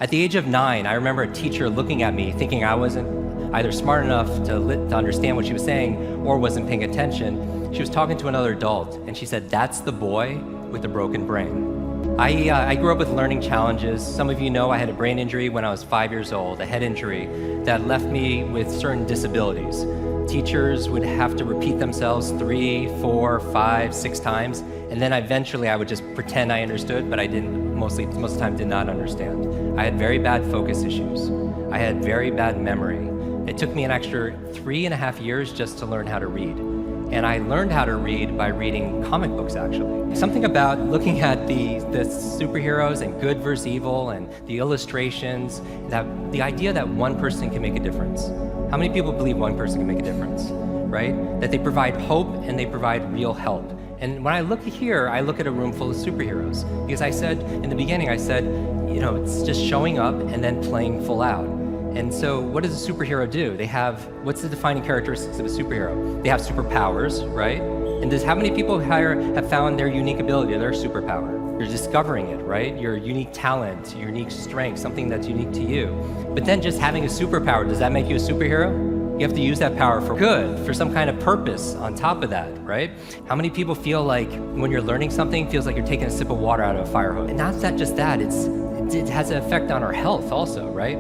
At the age of 9, I remember a teacher looking at me thinking I wasn't either smart enough to understand what she was saying or wasn't paying attention. She was talking to another adult, and she said, "That's the boy with the broken brain." I grew up with learning challenges. Some of you know I had a brain injury when I was 5 years old, a head injury that left me with certain disabilities. Teachers would have to repeat themselves 3, 4, 5, 6 times, and then eventually I would just pretend I understood, but I didn't, most of the time did not understand. I had very bad focus issues. I had very bad memory. It took me an extra 3.5 years just to learn how to read. And I learned how to read by reading comic books, actually. Something about looking at the superheroes and good versus evil and the illustrations, that the idea that one person can make a difference. How many people believe one person can make a difference, right? That they provide hope and they provide real help. And when I look here, I look at a room full of superheroes. Because I said, in the beginning, I said, you know, it's just showing up and then playing full out. And so what does a superhero do? They have, what's the defining characteristics of a superhero? They have superpowers, right? And how many people have found their unique ability, their superpower? You're discovering it, right? Your unique talent, your unique strength, something that's unique to you. But then just having a superpower, does that make you a superhero? You have to use that power for good, for some kind of purpose on top of that, right? How many people feel like when you're learning something, it feels like you're taking a sip of water out of a fire hose? And not just that, it has an effect on our health also, right?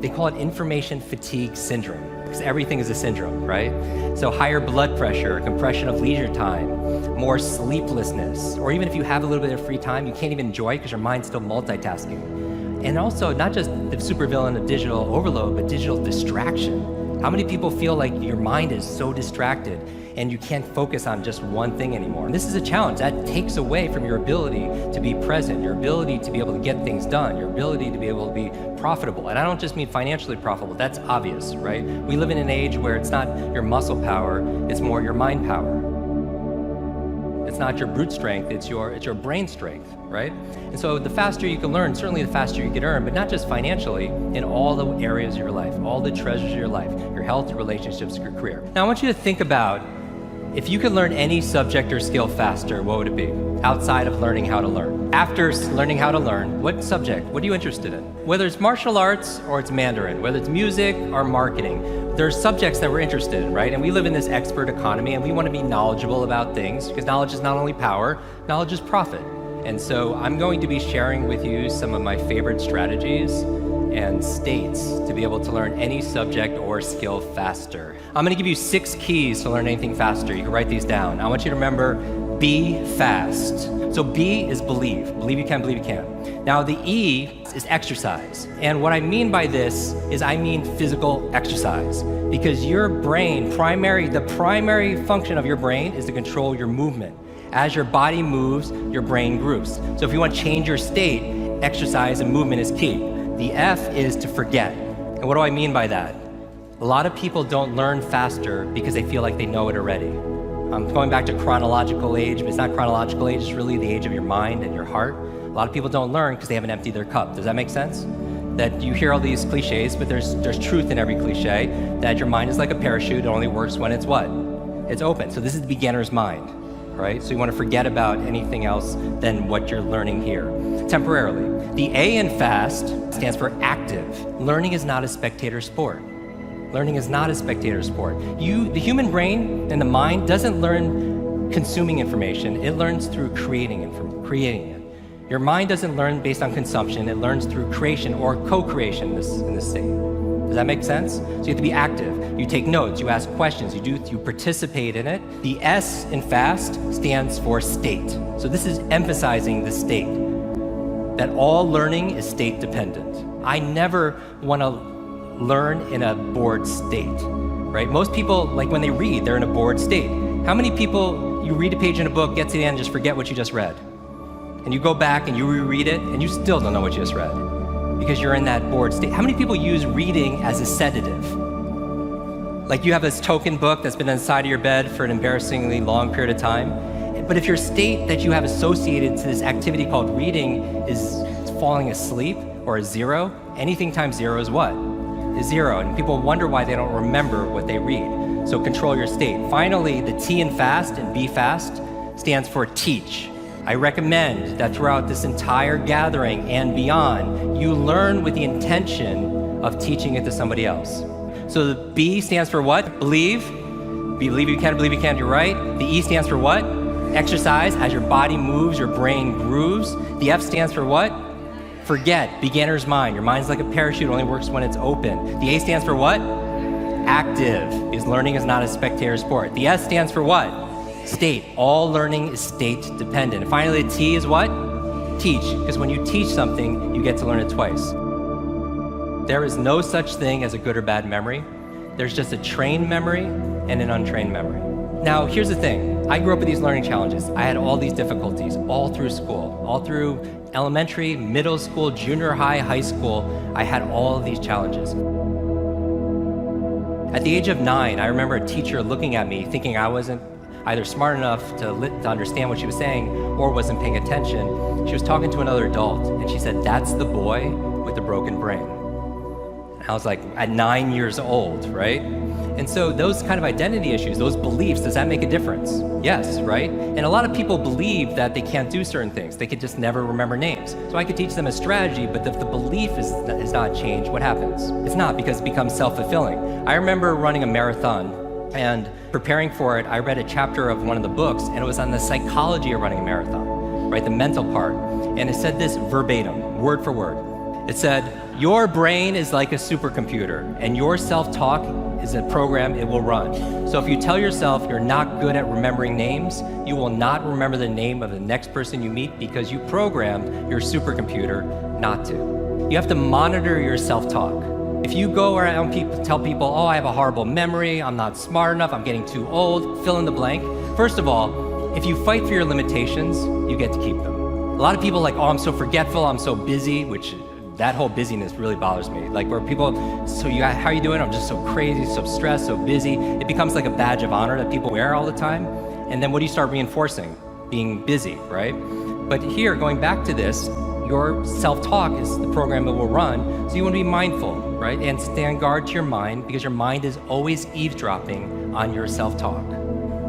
They call it information fatigue syndrome, because everything is a syndrome, right? So higher blood pressure, compression of leisure time, more sleeplessness, or even if you have a little bit of free time, you can't even enjoy it because your mind's still multitasking. And also, not just the supervillain of digital overload, but digital distraction. How many people feel like your mind is so distracted and you can't focus on just one thing anymore? And this is a challenge. That takes away from your ability to be present, your ability to be able to get things done, your ability to be able to be profitable. And I don't just mean financially profitable, that's obvious, right? We live in an age where it's not your muscle power, it's more your mind power. It's not your brute strength, it's your brain strength, right? And so the faster you can learn, certainly the faster you can earn, but not just financially, in all the areas of your life, all the treasures of your life, your health, your relationships, your career. Now I want you to think about, if you could learn any subject or skill faster, what would it be? Outside of learning how to learn. After learning how to learn, what subject, what are you interested in? Whether it's martial arts or it's Mandarin, whether it's music or marketing, there are subjects that we're interested in, right? And we live in this expert economy and we want to be knowledgeable about things because knowledge is not only power, knowledge is profit. And so I'm going to be sharing with you some of my favorite strategies and states to be able to learn any subject or skill faster. I'm going to give you 6 keys to learn anything faster. You can write these down. I want you to remember, be fast. So B is believe. Believe you can, believe you can. Now the E is exercise. And what I mean by this is I mean physical exercise. Because your brain, the primary function of your brain is to control your movement. As your body moves, your brain grooves. So if you want to change your state, exercise and movement is key. The F is to forget. And what do I mean by that? A lot of people don't learn faster because they feel like they know it already. I'm going back to chronological age, but it's not chronological age, it's really the age of your mind and your heart. A lot of people don't learn because they haven't emptied their cup. Does that make sense? That you hear all these cliches, but there's truth in every cliche, that your mind is like a parachute, it only works when it's what? It's open. So this is the beginner's mind, right? So you want to forget about anything else than what you're learning here, temporarily. The A in FAST stands for active. Learning is not a spectator sport. Learning is not a spectator sport. The human brain and the mind doesn't learn consuming information, it learns through creating it. Your mind doesn't learn based on consumption, it learns through creation or co-creation in this state. Does that make sense? So you have to be active. You take notes, you ask questions, you participate in it. The S in FAST stands for state. So this is emphasizing the state, that all learning is state dependent. I never want to learn in a bored state, right? Most people, like when they read, they're in a bored state. How many people, you read a page in a book, get to the end, just forget what you just read? And you go back and you reread it, and you still don't know what you just read because you're in that bored state. How many people use reading as a sedative? Like you have this token book that's been inside of your bed for an embarrassingly long period of time, but if your state that you have associated to this activity called reading is falling asleep or a 0, anything times 0 is what? Is 0, and people wonder why they don't remember what they read. So control your state. Finally, the T in FAST and B FAST stands for teach. I recommend that throughout this entire gathering and beyond, you learn with the intention of teaching it to somebody else. So the B stands for what? Believe. Believe you can, believe you can, you're right. The E stands for what? Exercise. As your body moves, your brain grooves. The F stands for what? Forget. Beginner's mind. Your mind's like a parachute, only works when it's open. The A stands for what? Active, because learning is not a spectator sport. The S stands for what? State. All learning is state dependent. And finally, the T is what? Teach, because when you teach something, you get to learn it twice. There is no such thing as a good or bad memory. There's just a trained memory and an untrained memory. Now, here's the thing. I grew up with these learning challenges. I had all these difficulties all through school, all through elementary, middle school, junior high, high school. I had all of these challenges. At the age of 9, I remember a teacher looking at me thinking I wasn't either smart enough to understand what she was saying or wasn't paying attention. She was talking to another adult and she said, "That's the boy with the broken brain." And I was like, at 9 years old, right? And so those kind of identity issues, those beliefs, does that make a difference? Yes, right? And a lot of people believe that they can't do certain things. They could just never remember names. So I could teach them a strategy, but if the belief is not changed, what happens? It's not, because it becomes self-fulfilling. I remember running a marathon, and preparing for it, I read a chapter of one of the books, and it was on the psychology of running a marathon, right? The mental part. And it said this verbatim, word for word. It said, "Your brain is like a supercomputer, and your self-talk is a program it will run. So if you tell yourself you're not good at remembering names, you will not remember the name of the next person you meet because you programmed your supercomputer not to." You have to monitor your self-talk. If you go around tell people, "Oh, I have a horrible memory, I'm not smart enough, I'm getting too old," fill in the blank. First of all, if you fight for your limitations, you get to keep them. A lot of people are like, "Oh, I'm so forgetful, I'm so busy," which that whole busyness really bothers me. Like where people, how are you doing? I'm just so crazy, so stressed, so busy. It becomes like a badge of honor that people wear all the time. And then what do you start reinforcing? Being busy, right? But here, going back to this, your self-talk is the program that will run. So you want to be mindful, right? And stand guard to your mind, because your mind is always eavesdropping on your self-talk.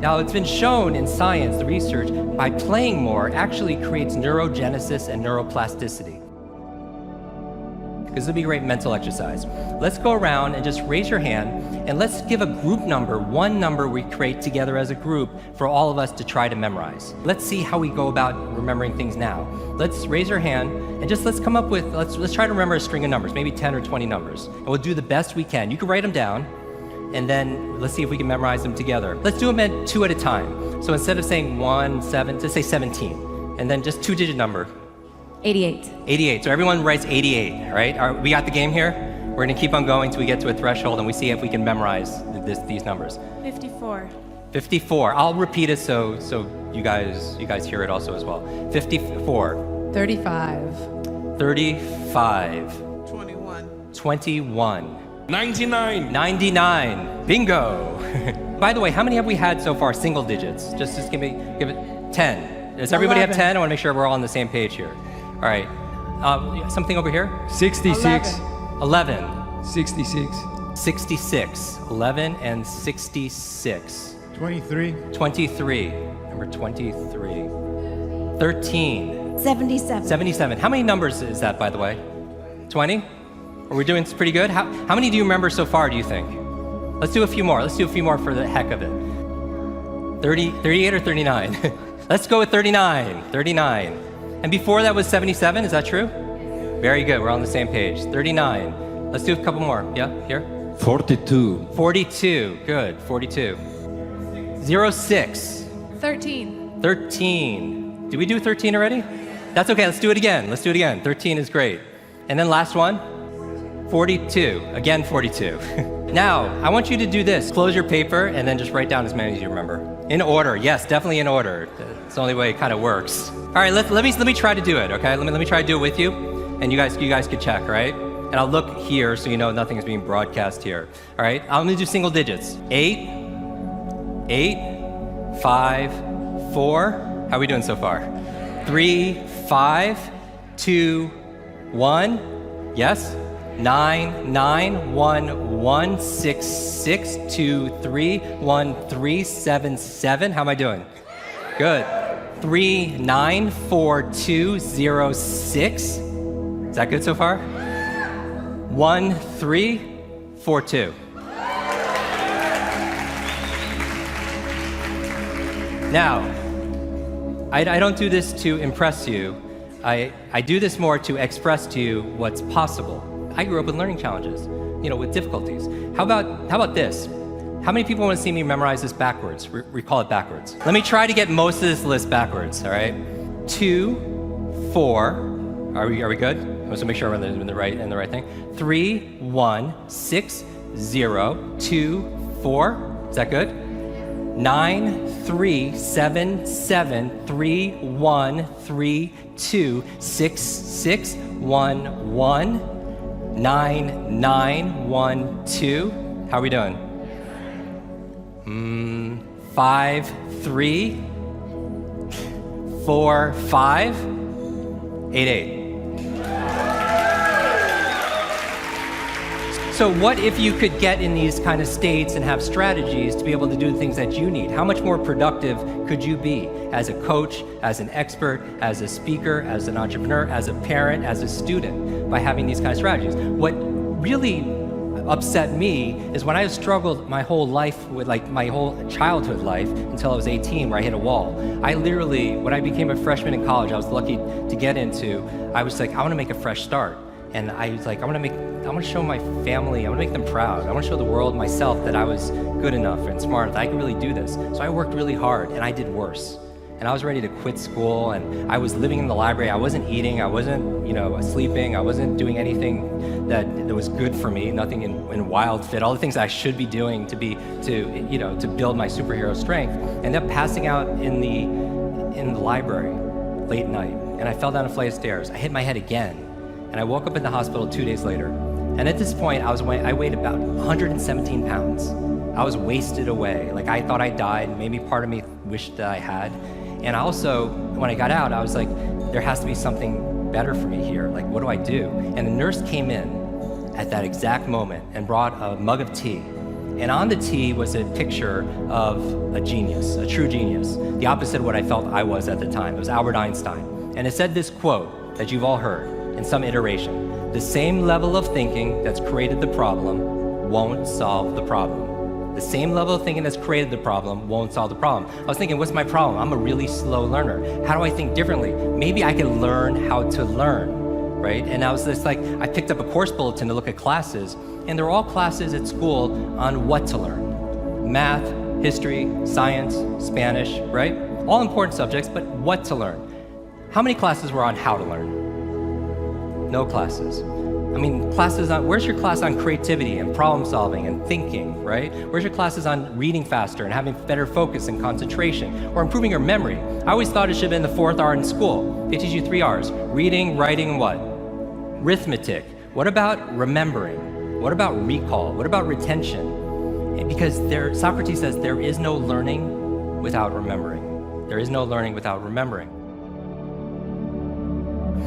Now, it's been shown in science, the research, by playing more actually creates neurogenesis and neuroplasticity. This would be a great mental exercise. Let's go around and just raise your hand, and let's give a group number, one number we create together as a group for all of us to try to memorize. Let's see how we go about remembering things now. Let's raise your hand and just let's come up with, let's try to remember a string of numbers, maybe 10 or 20 numbers, and we'll do the best we can. You can write them down, and then let's see if we can memorize them together. Let's do them at 2 at a time. So instead of saying 1, 7, just say 17, and then just 2-digit number. 88. 88. So everyone writes 88, right? We got the game here? We're going to keep on going until we get to a threshold and we see if we can memorize these numbers. 54. 54. I'll repeat it so you guys hear it also as well. 54. 35. 35. 21. 21. 99. 99. Bingo. By the way, how many have we had so far? Single digits. Just give it 10. Does everybody 11. have 10? I want to make sure we're all on the same page here. All right. Something over here? 66. 11. 66. 66. 11 and 66. 23. 23. Number 23. 13. 77. 77. How many numbers is that, by the way? 20? Are we doing pretty good? How many do you remember so far, do you think? Let's do a few more. Let's do a few more for the heck of it. 38 or 39? Let's go with 39. 39. And before that was 77, is that true? Very good, we're on the same page. 39. Let's do a couple more. Yeah, here? 42. 42, good, 42. 06. 13. 13. Did we do 13 already? That's okay, let's do it again. 13 is great. And then last one? 42. Again, 42. Now, I want you to do this. Close your paper and then just write down as many as you remember. In order, yes, definitely in order. It's the only way it kind of works. All right, let me try to do it, okay? Let me try to do it with you, and you guys could check, all right? And I'll look here so you know nothing is being broadcast here. All right, I'm gonna do single digits. 8, 5, 4. How are we doing so far? 3, 5, 2, 1. Yes? 9, 9, 1, 1, 6, 6, 2, 3, 1, 3, 7, 7. How am I doing? Good. 394206. Is that good so far? 1342. Now, I don't do this to impress you. I do this more to express to you what's possible. I grew up with learning challenges, with difficulties. How about this? How many people want to see me memorize this backwards? Recall it backwards. Let me try to get most of this list backwards, all right? 2, 4, are we good? I want to make sure we're in the right thing. 3, 1, 6, 0, 2, 4. Is that good? 9, 3, 7, 7, 3, 1, 3, 2, 6, 6, 1, 1, 9, 9, 1, 2. How are we doing? 5, 3, 4, 5, 8, 8. So what if you could get in these kind of states and have strategies to be able to do the things that you need? How much more productive could you be as a coach, as an expert, as a speaker, as an entrepreneur, as a parent, as a student by having these kind of strategies? What really upset me is when I struggled my whole life with my whole childhood life until I was 18, where I hit a wall. I literally, when I became a freshman in college, I was lucky to get into, I was like, I want to make a fresh start. And I was like, I want to show my family, I want to make them proud. I want to show the world, myself, that I was good enough and smart, that I could really do this. So I worked really hard, and I did worse. And I was ready to quit school, and I was living in the library. I wasn't eating, I wasn't, sleeping, I wasn't doing anything that was good for me, nothing in wild fit, all the things I should be doing to build my superhero strength. Ended up passing out in the library late night, and I fell down a flight of stairs. I hit my head again, and I woke up in the hospital 2 days later. And at this point, I weighed about 117 pounds. I was wasted away. I thought I died. Maybe part of me wished that I had. And also, when I got out, I was like, there has to be something better for me here. What do I do? And the nurse came in at that exact moment and brought a mug of tea. And on the tea was a picture of a genius, a true genius, the opposite of what I felt I was at the time. It was Albert Einstein. And it said this quote that you've all heard in some iteration: the same level of thinking that's created the problem won't solve the problem. The same level of thinking that's created the problem won't solve the problem. I was thinking, what's my problem? I'm a really slow learner. How do I think differently? Maybe I can learn how to learn, right? And I was just I picked up a course bulletin to look at classes, and they're all classes at school on what to learn. Math, history, science, Spanish, right? All important subjects, but what to learn. How many classes were on how to learn? No classes. Classes on, where's your class on creativity and problem solving and thinking, right? Where's your classes on reading faster and having better focus and concentration or improving your memory? I always thought it should have been the 4th R in school. They teach you 3 R's: reading, writing, and what? Arithmetic. What about remembering? What about recall? What about retention? Because Socrates says there is no learning without remembering. There is no learning without remembering.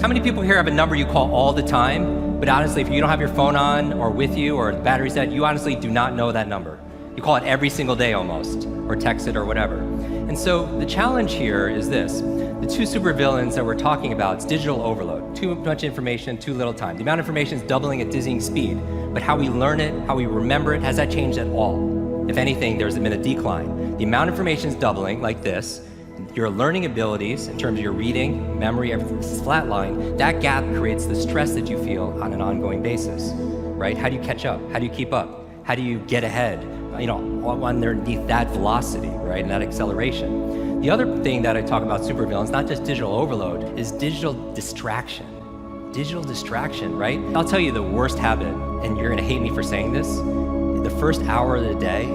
How many people here have a number you call all the time, but honestly, if you don't have your phone on or with you or the battery's dead, you honestly do not know that number? You call it every single day almost, or text it or whatever. And so the challenge here is this. The 2 supervillains that we're talking about, it's digital overload. Too much information, too little time. The amount of information is doubling at dizzying speed, but how we learn it, how we remember it, has that changed at all? If anything, there's been a decline. The amount of information is doubling like this. Your learning abilities, in terms of your reading, memory, everything is flatline. That gap creates the stress that you feel on an ongoing basis, right? How do you catch up? How do you keep up? How do you get ahead, underneath that velocity, right, and that acceleration? The other thing that I talk about supervillains, not just digital overload, is digital distraction. Digital distraction, right? I'll tell you the worst habit, and you're gonna hate me for saying this, the first hour of the day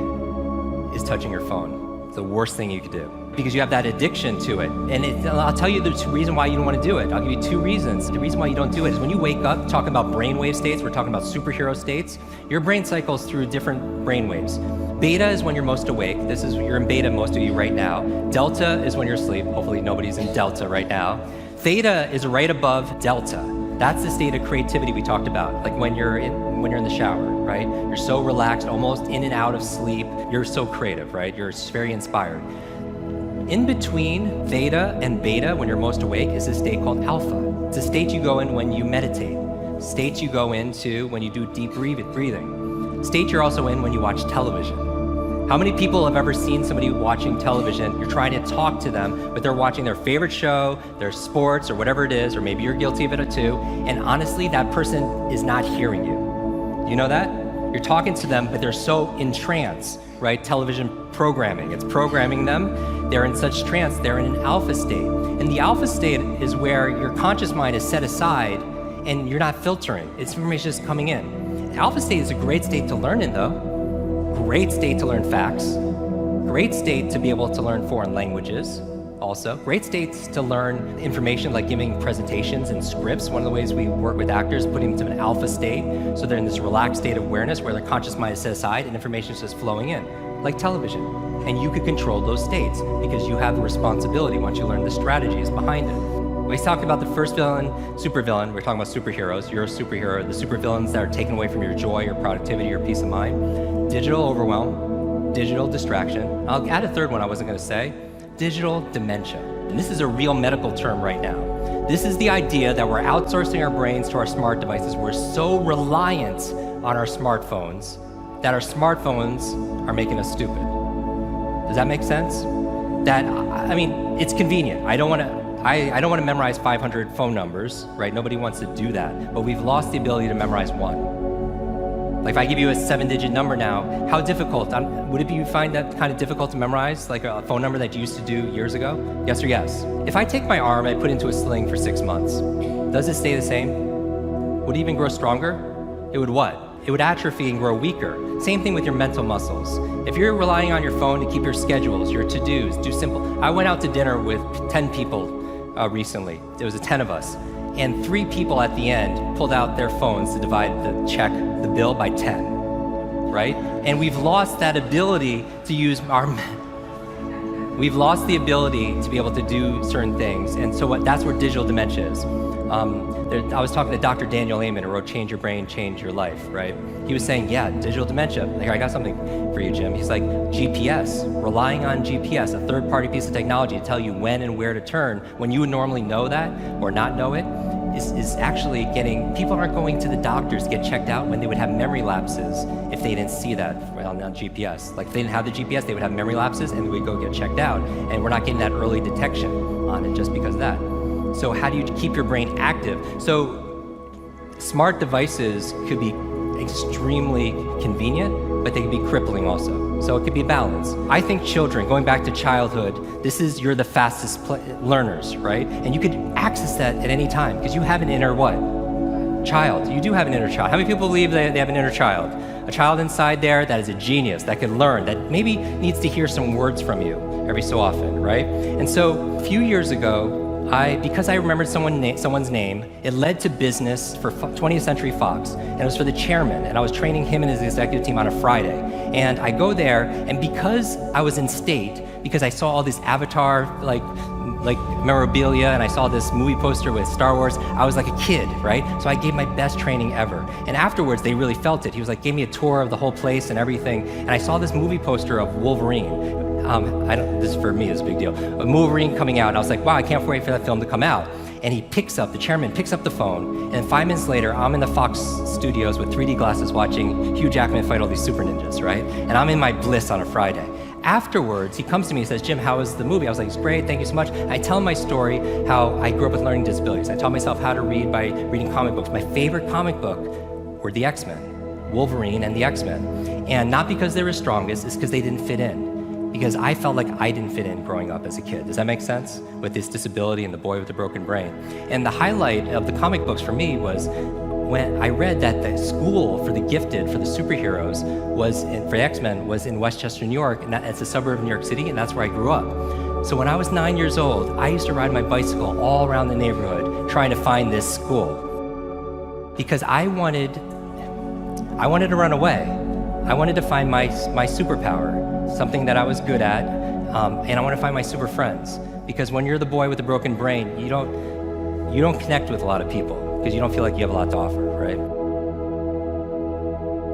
is touching your phone. It's the worst thing you could do, because you have that addiction to it. And I'll tell you the reason why you don't want to do it. I'll give you 2 reasons. The reason why you don't do it is when you wake up, talking about brainwave states, we're talking about superhero states, your brain cycles through different brainwaves. Beta is when you're most awake. You're in beta, most of you right now. Delta is when you're asleep. Hopefully nobody's in delta right now. Theta is right above delta. That's the state of creativity we talked about, like when you're in the shower, right? You're so relaxed, almost in and out of sleep. You're so creative, right? You're very inspired. In between theta and beta, when you're most awake, is a state called alpha. It's a state you go in when you meditate. States you go into when you do deep breathing. State you're also in when you watch television. How many people have ever seen somebody watching television? You're trying to talk to them, but they're watching their favorite show, their sports, or whatever it is, or maybe you're guilty of it too, and honestly, that person is not hearing you. You know that? You're talking to them, but they're so in trance, right? Television programming, it's programming them. They're in such trance, they're in an alpha state. And the alpha state is where your conscious mind is set aside and you're not filtering. It's information just coming in. Alpha state is a great state to learn in though. Great state to learn facts. Great state to be able to learn foreign languages also. Great states to learn information like giving presentations and scripts. One of the ways we work with actors, putting them to an alpha state, so they're in this relaxed state of awareness where their conscious mind is set aside and information is just flowing in, like television. And you could control those states because you have the responsibility once you learn the strategies behind it. We talked about the first villain, supervillain. We're talking about superheroes. You're a superhero. The supervillains that are taken away from your joy, your productivity, your peace of mind. Digital overwhelm, digital distraction. I'll add a third one I wasn't going to say. Digital dementia. And this is a real medical term right now. This is the idea that we're outsourcing our brains to our smart devices. We're so reliant on our smartphones that our smartphones are making us stupid. Does that make sense? That, I mean, it's convenient. I don't want to memorize 500 phone numbers, right? Nobody wants to do that. But we've lost the ability to memorize one. Like if I give you a 7-digit number now, how difficult? Would it be you find that kind of difficult to memorize, like a phone number that you used to do years ago? Yes or yes? If I take my arm and I put it into a sling for 6 months, does it stay the same? Would it even grow stronger? It would what? It would atrophy and grow weaker. Same thing with your mental muscles. If you're relying on your phone to keep your schedules, your to-dos, do simple. I went out to dinner with 10 people recently. There was 10 of us. And 3 people at the end pulled out their phones to divide the bill by 10, right? And we've lost that ability to use we've lost the ability to be able to do certain things. And so that's where digital dementia is. I was talking to Dr. Daniel Amen, who wrote Change Your Brain, Change Your Life, right? He was saying, yeah, digital dementia. Like, I got something for you, Jim. He's like, GPS, relying on GPS, a third-party piece of technology to tell you when and where to turn, when you would normally know that or not know it, is actually getting, people aren't going to the doctors to get checked out when they would have memory lapses if they didn't see that on GPS. Like if they didn't have the GPS, they would have memory lapses and they would go get checked out. And we're not getting that early detection on it just because of that. So how do you keep your brain active? So smart devices could be extremely convenient, but they can be crippling also. So it could be a balance. I think children, going back to childhood, you're the fastest learners, right? And you could access that at any time because you have an inner what? Child. You do have an inner child. How many people believe they have an inner child? A child inside there that is a genius, that can learn, that maybe needs to hear some words from you every so often, right? And so a few years ago, because I remembered someone's name, it led to business for 20th Century Fox, and it was for the chairman, and I was training him and his executive team on a Friday. And I go there, and because I was in state, because I saw all this Avatar, like memorabilia, and I saw this movie poster with Star Wars, I was like a kid, right? So I gave my best training ever. And afterwards, they really felt it. He was like, gave me a tour of the whole place and everything, and I saw this movie poster of Wolverine. This for me is a big deal. But Wolverine coming out, and I was like, wow, I can't wait for that film to come out. And the chairman picks up the phone, and 5 minutes later, I'm in the Fox studios with 3D glasses watching Hugh Jackman fight all these super ninjas, right? And I'm in my bliss on a Friday. Afterwards, he comes to me and says, Jim, how was the movie? I was like, it's great, thank you so much. And I tell him my story, how I grew up with learning disabilities. I taught myself how to read by reading comic books. My favorite comic book were the X-Men, Wolverine and the X-Men. And not because they were strongest, it's because they didn't fit in. Because I felt like I didn't fit in growing up as a kid. Does that make sense? With this disability and the boy with the broken brain. And the highlight of the comic books for me was when I read that the school for the gifted, for the superheroes, for the X-Men, was in Westchester, New York, and it's a suburb of New York City, and that's where I grew up. So when I was 9 years old, I used to ride my bicycle all around the neighborhood trying to find this school. Because I wanted to run away. I wanted to find my superpower. Something that I was good at, and I want to find my super friends. Because when you're the boy with the broken brain, you don't connect with a lot of people because you don't feel like you have a lot to offer, right?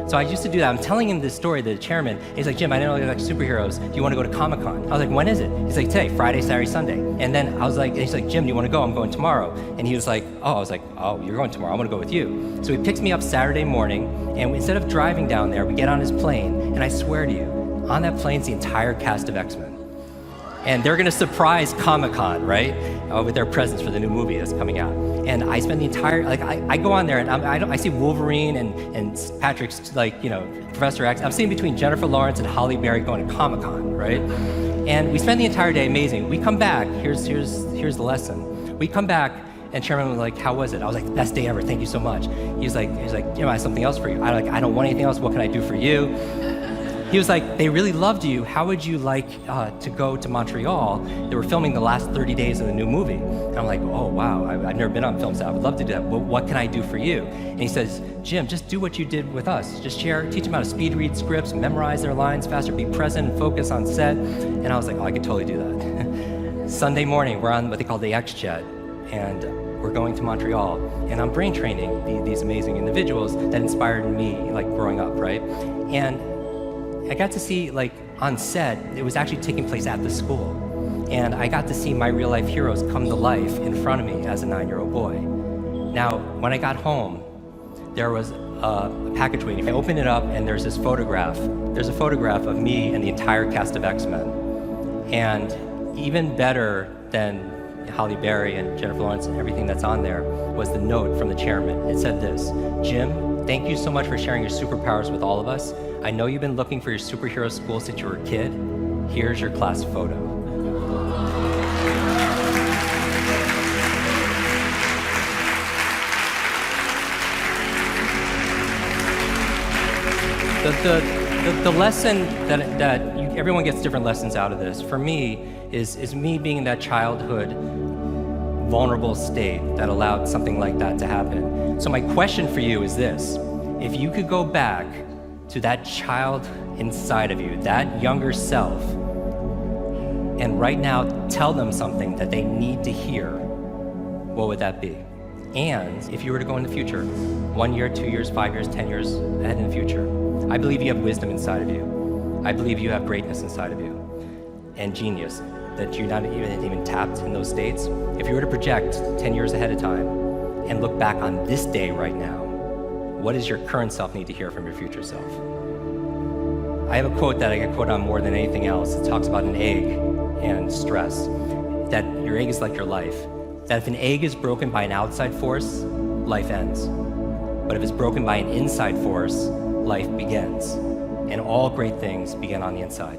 So I used to do that. I'm telling him this story, the chairman. He's like, Jim, I didn't know you like superheroes. Do you want to go to Comic-Con? I was like, when is it? He's like, today, Friday, Saturday, Sunday. And then I was like, he's like, Jim, do you want to go? I'm going tomorrow. And he was like, oh, I was like, oh, you're going tomorrow. I want to go with you. So he picks me up Saturday morning, and instead of driving down there, we get on his plane, and I swear to you, on that plane's the entire cast of X-Men. And they're gonna surprise Comic-Con, right? With their presence for the new movie that's coming out. And I spend the entire, like, I go on there and I see Wolverine and Patrick's, like, you know, Professor X. I'm sitting between Jennifer Lawrence and Halle Berry going to Comic-Con, right? And we spend the entire day amazing. We come back, here's the lesson. We come back and Chairman was like, how was it? I was like, best day ever, thank you so much. He was like, you know, I have something else for you. I don't want anything else, what can I do for you? He was like, they really loved you. How would you like to go to Montreal? They were filming the last 30 days of the new movie. And I'm like, oh, wow, I've never been on film set. I would love to do that. But what can I do for you? And he says, Jim, just do what you did with us. Just share, teach them how to speed read scripts, memorize their lines faster, be present and focus on set. And I was like, oh, I could totally do that. Sunday morning, we're on what they call the X-Jet. And we're going to Montreal. And I'm brain training these amazing individuals that inspired me, like, growing up, right? And I got to see, like, on set, it was actually taking place at the school. And I got to see my real life heroes come to life in front of me as a 9-year-old boy. Now, when I got home, there was a package waiting. I opened it up and there's this photograph. There's a photograph of me and the entire cast of X-Men. And even better than Halle Berry and Jennifer Lawrence and everything that's on there was the note from the chairman. It said this, Jim, thank you so much for sharing your superpowers with all of us. I know you've been looking for your superhero school since you were a kid. Here's your class photo. The lesson that everyone gets different lessons out of this. For me, is me being in that childhood vulnerable state that allowed something like that to happen. So my question for you is this. If you could go back to that child inside of you, that younger self, and right now tell them something that they need to hear, what would that be? And if you were to go in the future, 1 year, 2 years, 5 years, 10 years ahead in the future, I believe you have wisdom inside of you. I believe you have greatness inside of you and genius that you're not even tapped in those states. If you were to project 10 years ahead of time and look back on this day right now, what does your current self need to hear from your future self? I have a quote that I get quoted on more than anything else. It talks about an egg and stress, that your egg is like your life, that if an egg is broken by an outside force, life ends. But if it's broken by an inside force, life begins. And all great things begin on the inside.